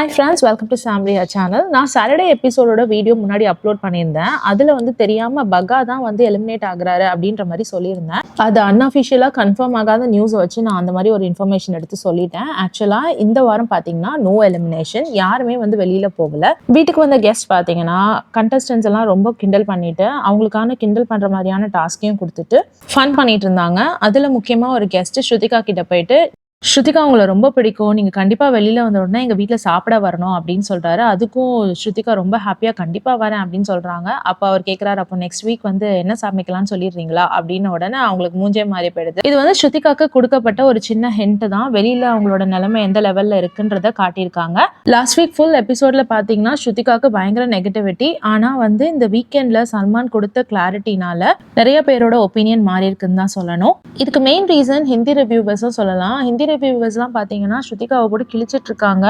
Hi friends, welcome to Samriya channel. நான் Saturday எபிசோடோட video முன்னாடி அப்லோட் பண்ணியிருந்தேன். அதில் வந்து தெரியாமல் பகா தான் வந்து எலிமினேட் ஆகுறாரு அப்படின்ற மாதிரி சொல்லியிருந்தேன். அது அன்அஃபிஷியலாக கன்ஃபார்ம் ஆகாத நியூஸை வச்சு நான் அந்த மாதிரி ஒரு இன்ஃபர்மேஷன் எடுத்து சொல்லிட்டேன். ஆக்சுவலாக இந்த வாரம் பார்த்தீங்கன்னா நோ எலிமினேஷன், யாருமே வந்து வெளியில் போகல. வீட்டுக்கு வந்த கெஸ்ட் பார்த்தீங்கன்னா கண்டஸ்டன்ஸ் எல்லாம் ரொம்ப கிண்டல் பண்ணிட்டு அவங்களுக்கான கிண்டல் பண்ணுற மாதிரியான டாஸ்கையும் கொடுத்துட்டு ஃபன் பண்ணிட்டு இருந்தாங்க. அதில் முக்கியமாக ஒரு கெஸ்ட் ஸ்ருதிகா கிட்ட போயிட்டு, ஸ்ருதிகா உங்களை ரொம்ப பிடிக்கும், நீங்கள் கண்டிப்பாக வெளியில் வந்த உடனே எங்கள் வீட்டில் சாப்பிட வரணும் அப்படின்னு சொல்கிறாரு. அதுக்கும் ஸ்ருதிகா ரொம்ப ஹாப்பியாக கண்டிப்பாக வரேன் அப்படின்னு சொல்கிறாங்க. அப்போ அவர் கேட்குறாரு, அப்போ நெக்ஸ்ட் வீக் வந்து என்ன சமைக்கலாம்னு சொல்லிடுறீங்களா அப்படின்னு. உடனே அவங்களுக்கு மூஞ்சே மாறி போயிடுது. இது வந்து ஸ்ருதிகாக்கு கொடுக்கப்பட்ட ஒரு சின்ன ஹிண்ட் தான். வெளியில் அவங்களோட நிலைமை எந்த லெவலில் இருக்குன்றத காட்டியிருக்காங்க. லாஸ்ட் வீக் ஃபுல் எபிசோடில் பார்த்தீங்கன்னா ஸ்ருதிகாக்கு பயங்கர நெகட்டிவிட்டி. ஆனால் வந்து இந்த வீக்கெண்டில் சல்மான் கொடுத்த கிளாரிட்டினால நிறைய பேரோட ஒப்பீனியன் மாறி இருக்குன்னு தான் சொல்லணும். இதுக்கு மெயின் ரீசன் ஹிந்தி ரிவ்யூவர்ஸும் சொல்லலாம். ஹிந்தி ரிவ்யூவர்ஸ்லாம் பார்த்தீங்கன்னா ஸ்ருதிகாவை போட்டு கிழிச்சிட்டு இருக்காங்க.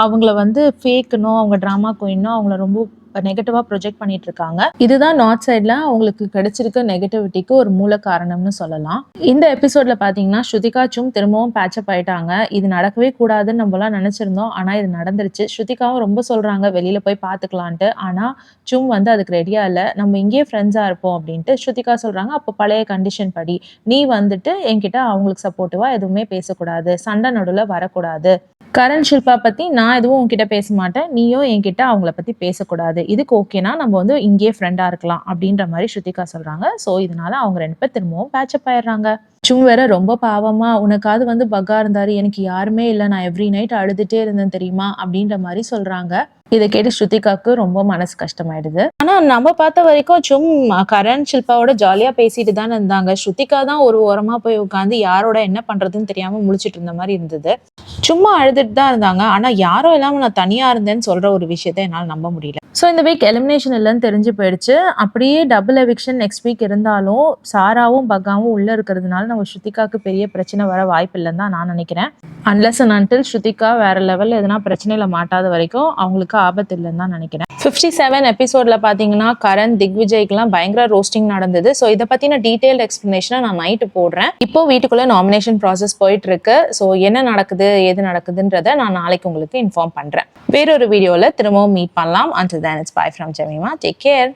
அவங்கள வந்து ஃபேக்குனோ, அவங்க ட்ராமா குயினோ அவங்கள ரொம்ப நெகட்டிவாக ப்ரொஜெக்ட் பண்ணிட்டு இருக்காங்க. இதுதான் நார்த் சைடில் அவங்களுக்கு கிடைச்சிருக்க நெகட்டிவிட்டிக்கு ஒரு மூல காரணம்னு சொல்லலாம். இந்த எபிசோட்ல பார்த்தீங்கன்னா ஸ்ருதிகா சும் திரும்பவும் பேட்சப் ஆயிட்டாங்க. இது நடக்கவே கூடாதுன்னு நம்மளாம் நினைச்சிருந்தோம், ஆனால் இது நடந்துருச்சு. ஸ்ருதிகாவும் ரொம்ப சொல்றாங்க வெளியில போய் பார்த்துக்கலான்ட்டு. ஆனால் சும் வந்து அதுக்கு ரெடியா இல்லை. நம்ம இங்கேயே ஃப்ரெண்ட்ஸாக இருப்போம் அப்படின்ட்டு ஸ்ருதிகா சொல்றாங்க. அப்போ பழைய கண்டிஷன் படி நீ வந்துட்டு என்கிட்ட அவங்களுக்கு சப்போர்ட்டிவா எதுவுமே பேசக்கூடாது, சண்டை நடுவில் வரக்கூடாது. கரண் ஷில்பா பத்தி நான் எதுவும் உன்கிட்ட பேச மாட்டேன், நீயும் என்கிட்ட அவங்கள பத்தி பேசக்கூடாது. இதுக்கு ஓகேனா நம்ம வந்து இங்கேயே ஃப்ரெண்டா இருக்கலாம் அப்படின்ற மாதிரி ஸ்ருதிகா சொல்றாங்க. ஸோ இதனால அவங்க 2 பேர் திரும்பவும் பேட்சப் ஆயிடுறாங்க. சும் வேற ரொம்ப பாவமா, உனக்காவது வந்து பகா இருந்தாரு, எனக்கு யாருமே இல்லை, நான் எவ்ரி நைட் அழுதுட்டே இருந்தேன் தெரியுமா அப்படின்ற மாதிரி சொல்றாங்க. இதை கேட்டு ஸ்ருதிகாக்கு ரொம்ப மனசு கஷ்டமாயிடுது. ஆனா நம்ம பார்த்த வரைக்கும் சும் கரண் ஷில்பாவோட ஜாலியா பேசிட்டு தானே இருந்தாங்க. ஸ்ருதிகா தான் ஒரு ஓரமா போய் உட்காந்து யாரோட என்ன பண்றதுன்னு தெரியாம முழிச்சிட்டு இருந்த மாதிரி இருந்தது. சும்மா அழுதுட்டு தான் இருந்தாங்க. ஆனா யாரும் இல்லாம நான் தனியா இருந்தேன்னு சொல்ற ஒரு விஷயத்த என்னால் நம்ப முடியல. ஸோ இந்த வீக் எலிமினேஷன் இல்லைன்னு தெரிஞ்சு போயிடுச்சு. அப்படியே டபுள் எவிக்ஷன் நெக்ஸ்ட் வீக் இருந்தாலும் சாராவும் பகாவும் உள்ள இருக்கிறதுனால நம்ம ஸ்ருதிகாக்கு பெரிய பிரச்சனை வர வாய்ப்பு இல்லைன்னு தான் நான் நினைக்கிறேன். அன்லெஸ் அண்ட் அன்டில் ஸ்ருதிகா வேற லெவலில் எதனா பிரச்சனையில மாட்டாத வரைக்கும் அவங்களுக்கு ஆபத்து இல்லைன்னு தான் நினைக்கிறேன். 57 எபிசோட்ல பார்த்தீங்கன்னா கரண் திக்விஜய்க்குலாம் பயங்கர ரோஸ்டிங் நடந்தது. ஸோ இதை பற்றின டீட்டெயில்டு எக்ஸ்பிளனேஷனை நான் நைட்டு போடுறேன். இப்போ வீட்டுக்குள்ள நாமினேஷன் ப்ராசஸ் போயிட்டு இருக்கு. ஸோ என்ன நடக்குது ஏது நடக்குதுன்றதை நான் நாளைக்கு உங்களுக்கு இன்ஃபார்ம் பண்றேன். வேறொரு வீடியோவில் திரும்பவும் மீட் பண்ணலாம். Until then, it's bye from Jemima. Take care.